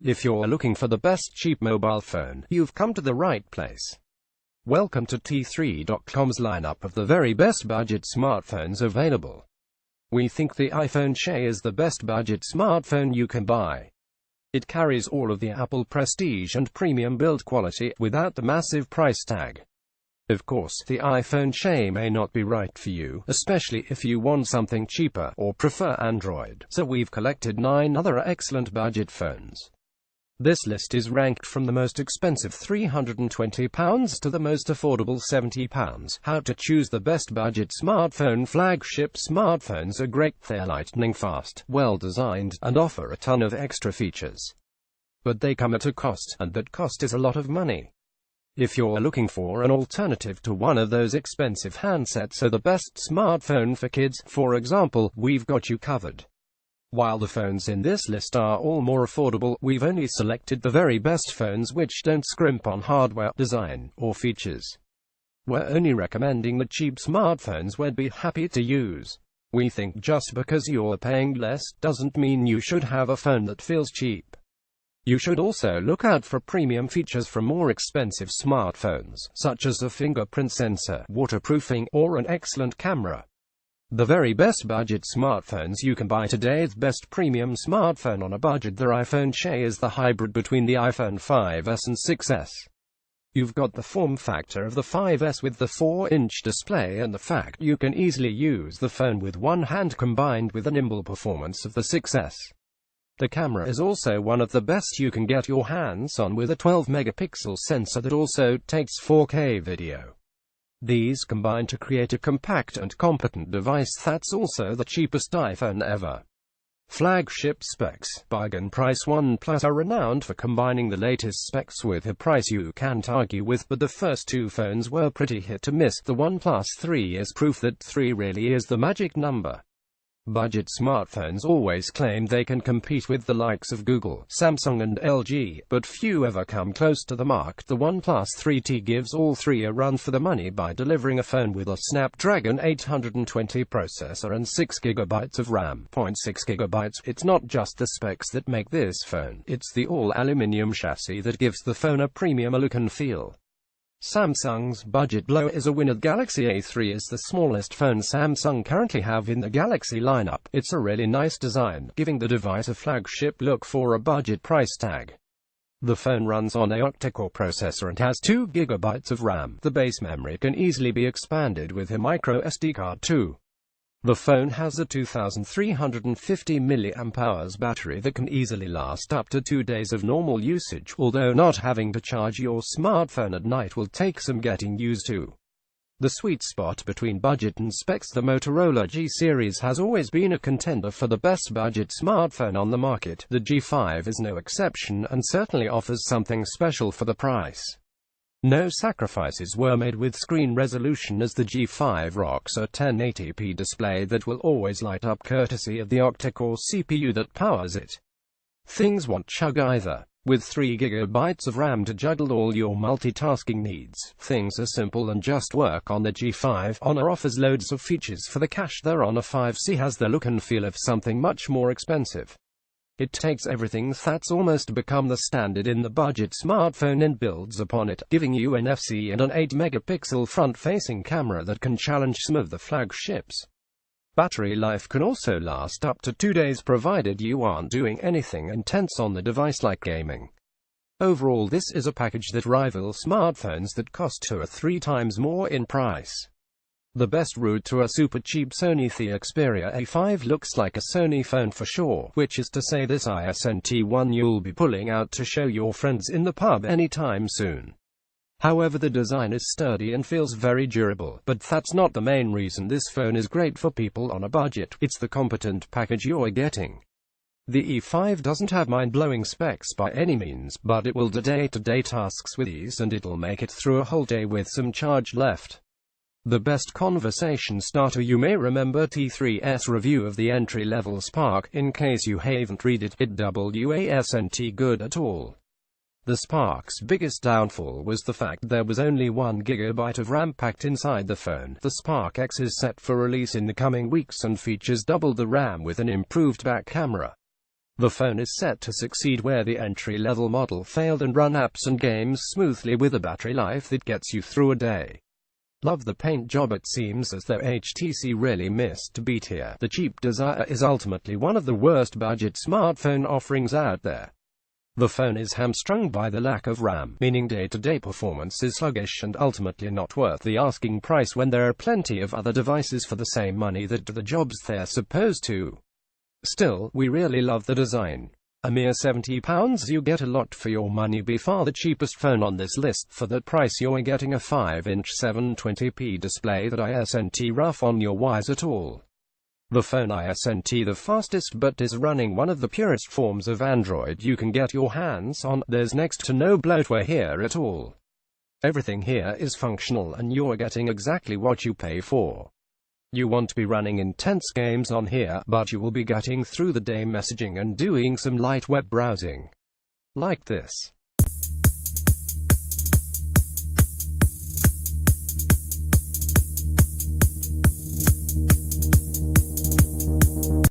If you're looking for the best cheap mobile phone, you've come to the right place. Welcome to T3.com's lineup of the very best budget smartphones available. We think the iPhone SE is the best budget smartphone you can buy. It carries all of the Apple prestige and premium build quality, without the massive price tag. Of course, the iPhone SE may not be right for you, especially if you want something cheaper, or prefer Android, so we've collected 9 other excellent budget phones. This list is ranked from the most expensive £320 to the most affordable £70. How to choose the best budget smartphone. Flagship smartphones are great, they're lightning fast, well designed, and offer a ton of extra features. But they come at a cost, and that cost is a lot of money. If you're looking for an alternative to one of those expensive handsets or the best smartphone for kids, for example, we've got you covered. While the phones in this list are all more affordable, we've only selected the very best phones which don't scrimp on hardware, design, or features. We're only recommending the cheap smartphones we'd be happy to use. We think just because you're paying less doesn't mean you should have a phone that feels cheap. You should also look out for premium features from more expensive smartphones, such as a fingerprint sensor, waterproofing, or an excellent camera. The very best budget smartphones you can buy today. The best premium smartphone on a budget. The iPhone SE is the hybrid between the iPhone 5S and 6S. You've got the form factor of the 5S with the 4-inch display and the fact you can easily use the phone with one hand combined with the nimble performance of the 6S. The camera is also one of the best you can get your hands on, with a 12-megapixel sensor that also takes 4K video. These combine to create a compact and competent device that's also the cheapest iPhone ever. Flagship specs. Bargain price. OnePlus are renowned for combining the latest specs with a price you can't argue with, but the first 2 phones were pretty hit or miss. The OnePlus 3 is proof that 3 really is the magic number. Budget smartphones always claim they can compete with the likes of Google, Samsung and LG, but few ever come close to the mark. The OnePlus 3T gives all 3 a run for the money by delivering a phone with a Snapdragon 820 processor and 6GB of RAM. 0.6GB. It's not just the specs that make this phone, it's the all-aluminium chassis that gives the phone a premium look and feel. Samsung's budget blow is a winner. Galaxy A3 is the smallest phone Samsung currently have in the Galaxy lineup. It's a really nice design, giving the device a flagship look for a budget price tag. The phone runs on a octa-core processor and has 2GB of RAM. The base memory can easily be expanded with a micro SD card too. The phone has a 2350 mAh battery that can easily last up to 2 days of normal usage, although not having to charge your smartphone at night will take some getting used to. The sweet spot between budget and specs. The Motorola G series has always been a contender for the best budget smartphone on the market. The G5 is no exception, and certainly offers something special for the price. No sacrifices were made with screen resolution, as the G5 rocks a 1080p display that will always light up courtesy of the octa-core CPU that powers it. Things won't chug either. With 3GB of RAM to juggle all your multitasking needs, things are simple and just work on the G5. Honor offers loads of features for the cash. The Honor 5C has the look and feel of something much more expensive. It takes everything that's almost become the standard in the budget smartphone and builds upon it, giving you NFC and an 8-megapixel front-facing camera that can challenge some of the flagships. Battery life can also last up to 2 days provided you aren't doing anything intense on the device like gaming. Overall, this is a package that rivals smartphones that cost 2 or 3 times more in price. The best route to a super cheap Sony Xperia A5 looks like a Sony phone for sure, which is to say this isn't one you'll be pulling out to show your friends in the pub anytime soon. However, the design is sturdy and feels very durable, but that's not the main reason this phone is great for people on a budget. It's the competent package you're getting. The E5 doesn't have mind-blowing specs by any means, but it will do day-to-day tasks with ease, and it'll make it through a whole day with some charge left. The best conversation starter. You may remember T3's review of the entry-level Spark. In case you haven't read it, it wasn't good at all. The Spark's biggest downfall was the fact there was only 1GB of RAM packed inside the phone. The Spark X is set for release in the coming weeks and features double the RAM with an improved back camera. The phone is set to succeed where the entry-level model failed and run apps and games smoothly with a battery life that gets you through a day. Love the paint job. It seems as though HTC really missed a beat here. The cheap Desire is ultimately one of the worst budget smartphone offerings out there. The phone is hamstrung by the lack of RAM, meaning day-to-day performance is sluggish and ultimately not worth the asking price when there are plenty of other devices for the same money that do the jobs they're supposed to. Still, we really love the design. A mere £70, you get a lot for your money. By far the cheapest phone on this list. For that price you're getting a 5-inch 720p display that isn't rough on your eyes at all. The phone isn't the fastest but is running one of the purest forms of Android you can get your hands on. There's next to no bloatware here at all. Everything here is functional and you're getting exactly what you pay for. You won't be running intense games on here, but you will be getting through the day messaging and doing some light web browsing. Like this.